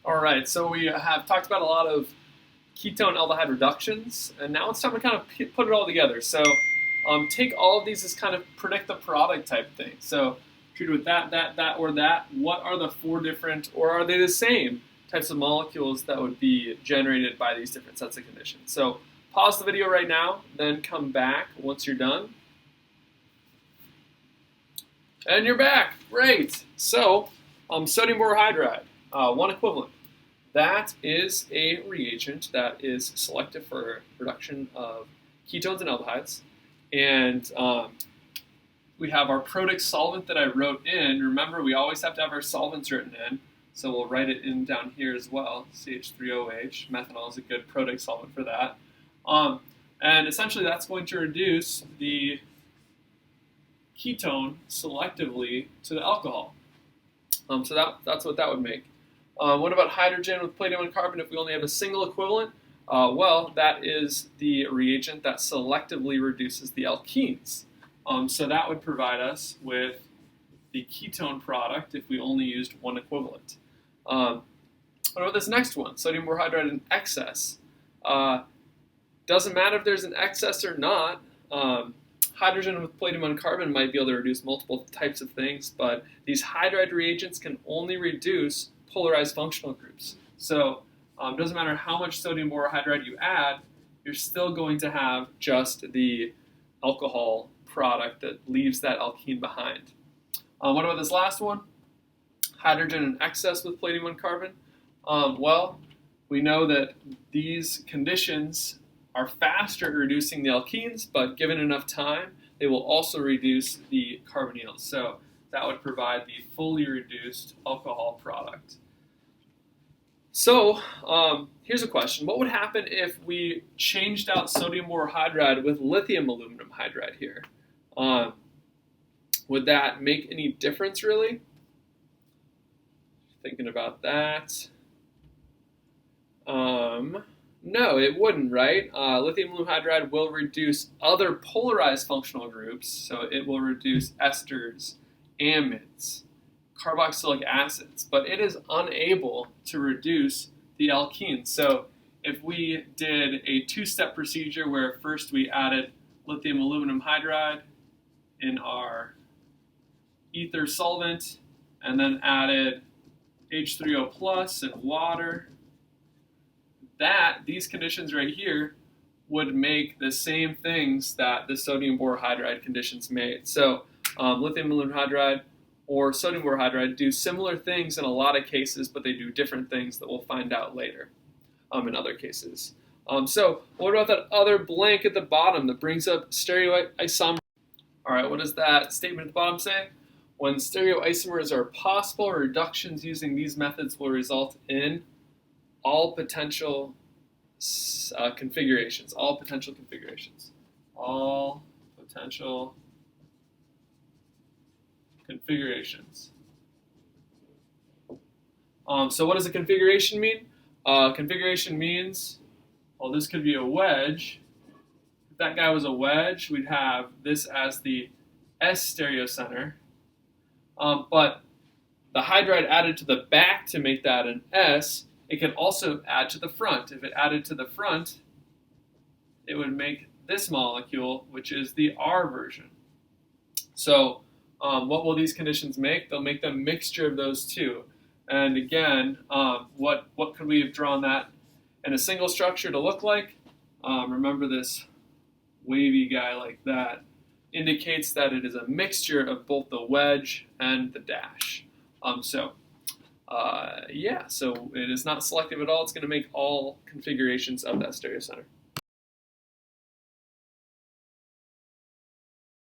All right, so we have talked about a lot of ketone aldehyde reductions, and now it's time to kind of put it all together. So take all of these as kind of predict the product type thing. So treated with that, or that, what are the four different, or are they the same types of molecules that would be generated by these different sets of conditions? So pause the video right now, then come back once you're done. And you're back. Great. So sodium borohydride, one equivalent. That is a reagent that is selective for production of ketones and aldehydes. And we have our protic solvent that I wrote in. Remember, we always have to have our solvents written in. So we'll write it in down here as well. CH3OH. Methanol is a good protic solvent for that. And essentially that's going to reduce the ketone selectively to the alcohol. So that's what that would make. What about hydrogen with platinum and carbon if we only have a single equivalent? Well, that is the reagent that selectively reduces the alkenes. So that would provide us with the ketone product if we only used one equivalent. What about this next one, sodium borohydride in excess? Doesn't matter if there's an excess or not. Hydrogen with platinum and carbon might be able to reduce multiple types of things, but these hydride reagents can only reduce polarized functional groups. So it doesn't matter how much sodium borohydride you add, you're still going to have just the alcohol product that leaves that alkene behind. What about this last one? Hydrogen in excess with platinum and carbon? Well, we know that these conditions are faster at reducing the alkenes, but given enough time, they will also reduce the carbonyls. So that would provide the fully reduced alcohol product. So here's a question. What would happen if we changed out sodium borohydride with lithium aluminum hydride here? Would that make any difference, really? Thinking about that. No, it wouldn't, right? Lithium aluminum hydride will reduce other polarized functional groups, so it will reduce esters, amides, carboxylic acids, but it is unable to reduce the alkenes. So if we did a two-step procedure where first we added lithium aluminum hydride in our ether solvent and then added H3O plus and water, these conditions right here would make the same things that the sodium borohydride conditions made. So lithium aluminum hydride or sodium borohydride do similar things in a lot of cases, but they do different things that we'll find out later in other cases. So what about that other blank at the bottom that brings up stereoisomers? All right, what does that statement at the bottom say? When stereoisomers are possible, reductions using these methods will result in all potential configurations. All potential configurations. All potential configurations. So what does a configuration mean? Configuration means, well, this could be a wedge. If that guy was a wedge, we'd have this as the S stereocenter. But the hydride added to the back to make that an S, it could also add to the front. If it added to the front, it would make this molecule, which is the R version. So what will these conditions make? They'll make the mixture of those two. And again, what could we have drawn that in a single structure to look like? Remember this wavy guy like that indicates that it is a mixture of both the wedge and the dash. So it is not selective at all. It's going to make all configurations of that stereocenter.